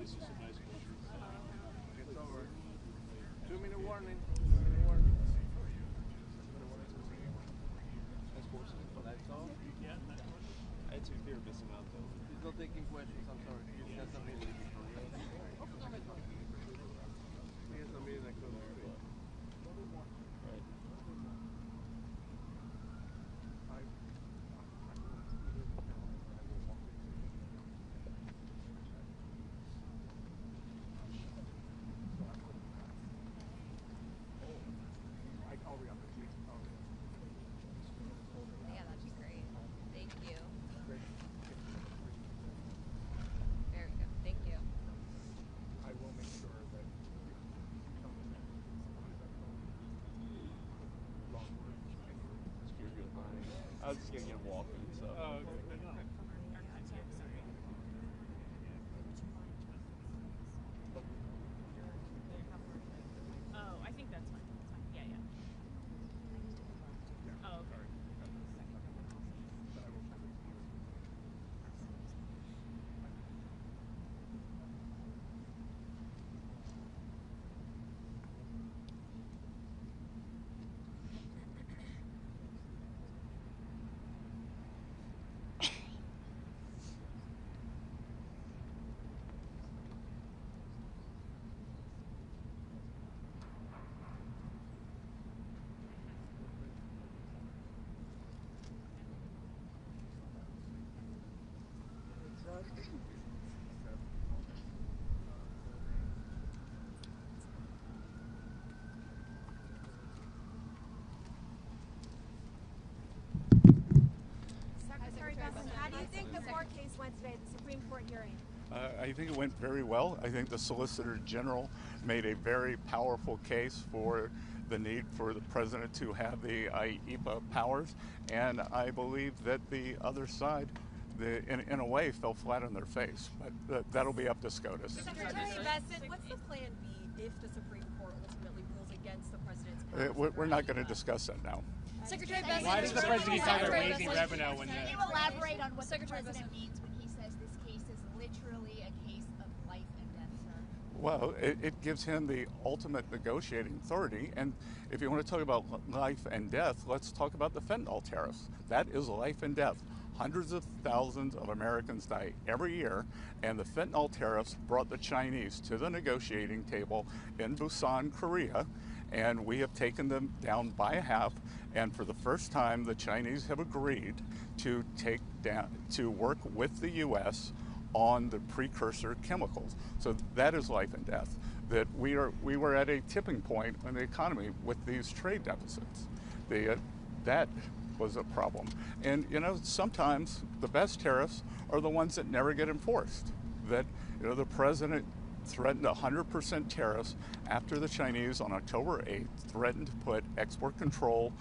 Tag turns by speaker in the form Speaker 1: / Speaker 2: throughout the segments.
Speaker 1: It's over. 2-minute warning. 2-minute warning. That's all?
Speaker 2: Yeah, that's all.
Speaker 3: I had 2 fear of missing out though.
Speaker 1: He's not taking questions, I'm sorry. He has a meeting. He has a meeting across the street.
Speaker 3: Right.
Speaker 4: Yeah, that'd be great. Thank you. Very good. Thank you.
Speaker 5: I will make sure that
Speaker 3: You're good. I was just gonna get walking, so.
Speaker 2: Oh, okay. Oh, I think that's fine. That's fine. Yeah, yeah. Oh, okay.
Speaker 6: Secretary Bessent, how do you think the court case went today, the Supreme Court hearing?
Speaker 5: I think it went very well. I think the Solicitor General made a very powerful case for the need for the President to have the IEPA powers, and I believe that the other side, in a way, fell flat on their face. But that'll be up to SCOTUS.
Speaker 6: Secretary Bessent, what's the plan B if the Supreme Court ultimately rules against the President's powers?
Speaker 5: We're not going to discuss that now.
Speaker 4: Secretary Bessent.
Speaker 2: Why does the President keep talking about raising revenue when
Speaker 7: Can you elaborate on what
Speaker 4: Secretary
Speaker 7: the President
Speaker 4: Bessent.
Speaker 7: means when he says this case is literally a case of life and death, sir?
Speaker 5: Well, it gives him the ultimate negotiating authority. And if you want to talk about life and death, let's talk about the fentanyl tariffs. That is life and death. Hundreds of thousands of Americans die every year, and the fentanyl tariffs brought the Chinese to the negotiating table in Busan, Korea, and we have taken them down by half. And for the first time, the Chinese have agreed to work with the U.S. on the precursor chemicals. So that is life and death. That we were at a tipping point in the economy with these trade deficits. That was a problem. And sometimes the best tariffs are the ones that never get enforced. That the President threatened 100% tariffs after the Chinese on October 8th threatened to put export controls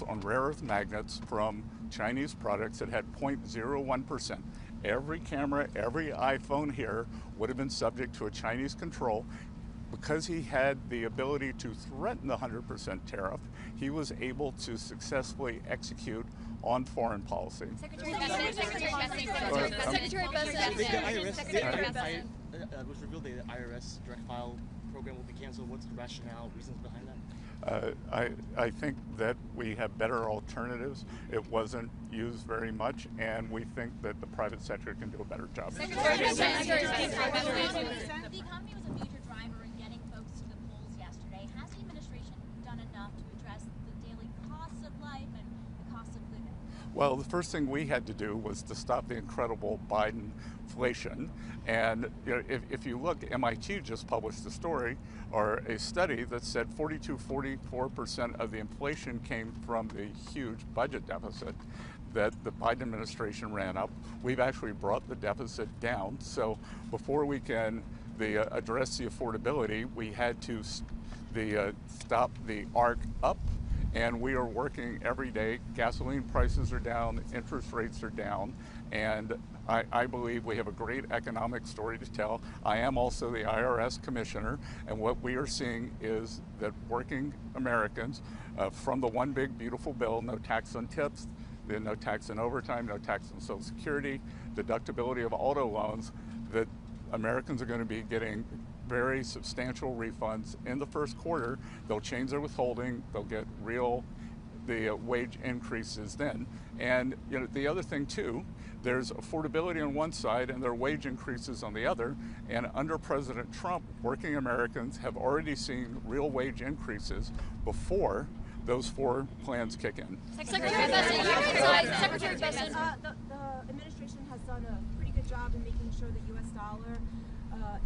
Speaker 5: on rare earth magnets from Chinese products that had 0.01%. Every camera, every iPhone here would have been subject to a Chinese control. Because he had the ability to threaten the 100% tariff, he was able to successfly execute on foreign policy.
Speaker 4: Secretary Bessent. Secretary Bessent.
Speaker 8: It was revealed the IRS direct file program will be canceled. What's the rationale, reasons behind that?
Speaker 5: I think that we have better alternatives. It wasn't used very much, and we think that the private sector can do a better job.
Speaker 4: Secretary Bessent.
Speaker 7: The economy was a major driver in getting folks to the polls yesterday. Has the administration done enough to address the daily costs of life and the cost of living?
Speaker 5: Well, the first thing we had to do was to stop the incredible Biden-flation. And if you look, MIT just published a story or a study that said 44% of the inflation came from the huge budget deficit that the Biden administration ran up. We've actually brought the deficit down. So before we can address the affordability, we had to stop the arc up. And we are working every day. Gasoline prices are down, interest rates are down, and I believe we have a great economic story to tell. I am also the IRS commissioner, and what we are seeing is that working Americans, from the one big beautiful bill, no tax on tips, no tax on overtime, no tax on Social Security, deductibility of auto loans, that Americans are going to be getting very substantial refunds in the first quarter. They'll change their withholding. They'll get the wage increases then. And the other thing too, there's affordability on one side and there are wage increases on the other. And under President Trump, working Americans have already seen real wage increases before those 4 plans kick in.
Speaker 4: Secretary Bessent, you're inside. Secretary Bessent.
Speaker 6: The administration has done a pretty good job in making sure the U.S. dollar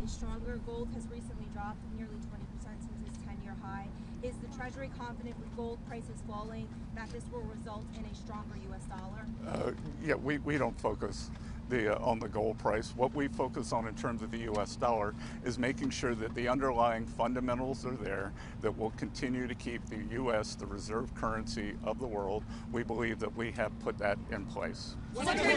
Speaker 6: is stronger. Gold has recently dropped nearly 20% since its 10-year high. Is the Treasury confident with gold prices falling that this will result in a stronger U.S. dollar?
Speaker 5: Yeah, we don't focus on the gold price. What we focus on in terms of the U.S. dollar is making sure that the underlying fundamentals are there, that will continue to keep the U.S. the reserve currency of the world. We believe that we have put that in place.
Speaker 4: Secretary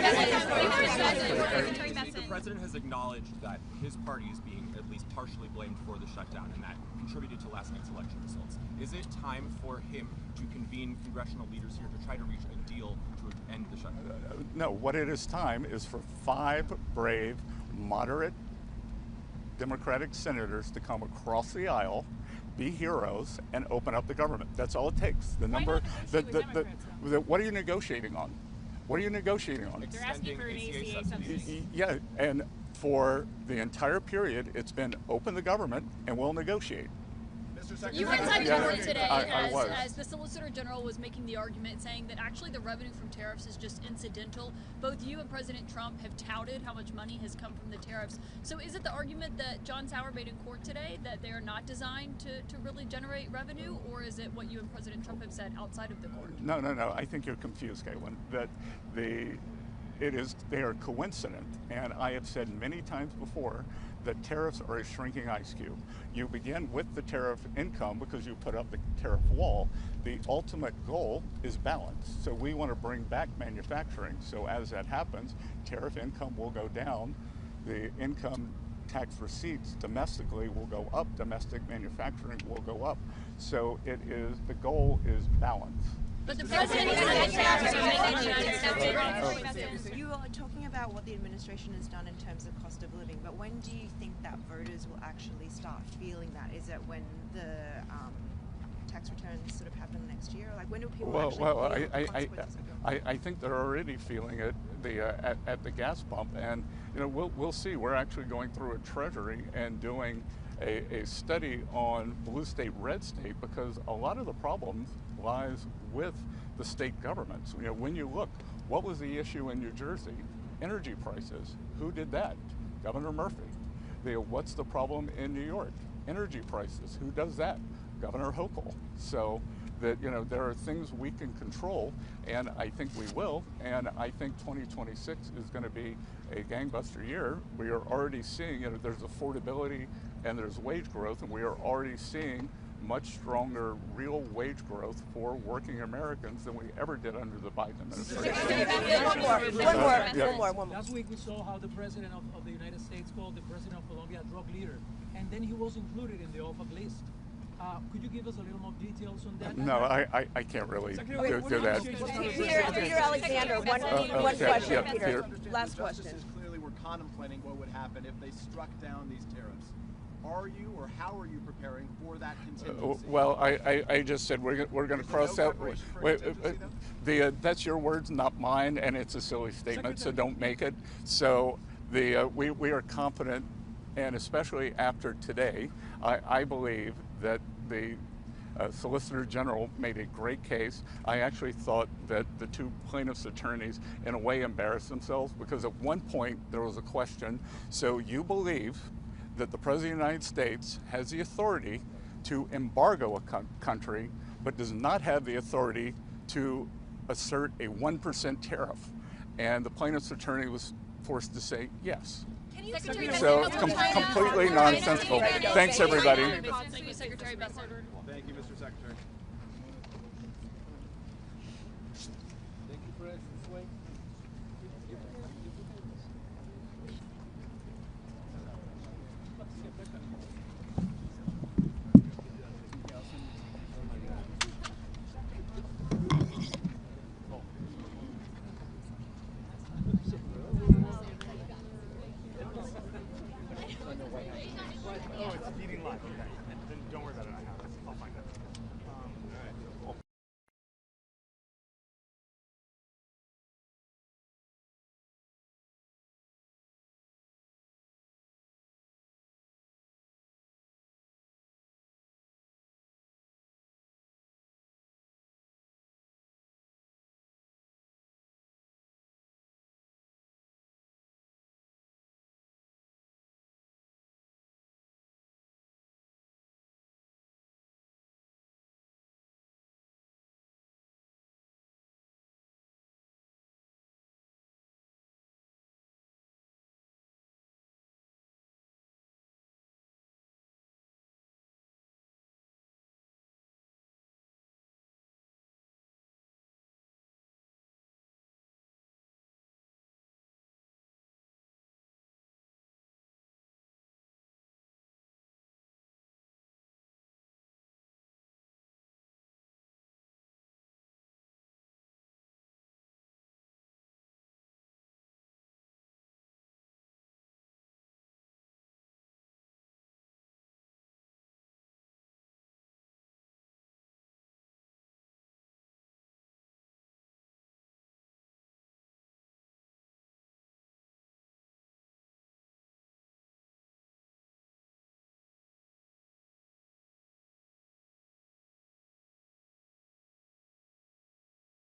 Speaker 4: Bessent.
Speaker 9: The president has acknowledged that his party is being at least partially blamed for the shutdown and that contributed to last night's election results. Is it time for him to convene congressional leaders here to try to reach a deal to end the shutdown?
Speaker 5: No, what it is time is for 5 brave, moderate Democratic senators to come across the aisle, be heroes, and open up the government. That's all it takes. The number, what are you negotiating on? What are you negotiating on?
Speaker 2: They're asking for an ACA subsidy.
Speaker 5: Yeah, and for the entire period, it's been open the government and we'll negotiate.
Speaker 4: You were inside the court today
Speaker 5: as
Speaker 4: the Solicitor General was making the argument saying that actually the revenue from tariffs is just incidental. Both you and President Trump have touted how much money has come from the tariffs. So is it the argument that John Sauer made in court today that they are not designed to really generate revenue, or is it what you and President Trump have said outside of the court?
Speaker 5: No. I think you're confused, Caitlin. That they are coincident, and I have said many times before that tariffs are a shrinking ice cube. You begin with the tariff income because you put up the tariff wall. The ultimate goal is balance. So we want to bring back manufacturing. So as that happens, tariff income will go down. The income tax receipts domestically will go up. Domestic manufacturing will go up. So the goal is balance.
Speaker 4: But the president is
Speaker 10: You are talking about what the administration has done in terms of cost of living, but when do you think that voters will actually start feeling that? Is it when the tax returns sort of happen next year? Like when do people actually feel the consequences of it?
Speaker 5: I think they're already feeling it at the gas pump, and we'll see. We're actually going through a Treasury and doing a study on blue state, red state, because a lot of the problems lies with the state governments. When you look, what was the issue in New Jersey? Energy prices. Who did that? Governor Murphy. What's the problem in New York? Energy prices. Who does that? Governor Hochul. So that there are things we can control, and I think we will, and I think 2026 is going to be a gangbuster year. We are already seeing there's affordability and there's wage growth, and we are already seeing much stronger real wage growth for working Americans than we ever did under the Biden administration.
Speaker 10: One more.
Speaker 11: Last week we saw how the president of the United States called the president of Colombia a drug leader, and then he was included in the OFAC list. Could you give us a little more details on that?
Speaker 5: No, I can't really do that.
Speaker 10: Peter Alexander, one question, Peter. Last question.
Speaker 12: Clearly we're contemplating what would happen if they struck down these tariffs. Are you, or how are you preparing for that contingency?
Speaker 5: Well, I just said we're going to cross out. That's your words, not mine, and it's a silly statement, so don't make it. So we are confident, and especially after today, I believe that the Solicitor General made a great case. I actually thought that the 2 plaintiffs' attorneys in a way embarrassed themselves, because at one point there was a question, so you believe that the President of the United States has the authority to embargo a country, but does not have the authority to assert a 1% tariff. And the plaintiff's attorney was forced to say yes. So completely nonsensical. Thanks, everybody.
Speaker 4: Thank you, Secretary Bessent.
Speaker 12: Thank you, Mr. Secretary.
Speaker 1: Thank you, President Swing.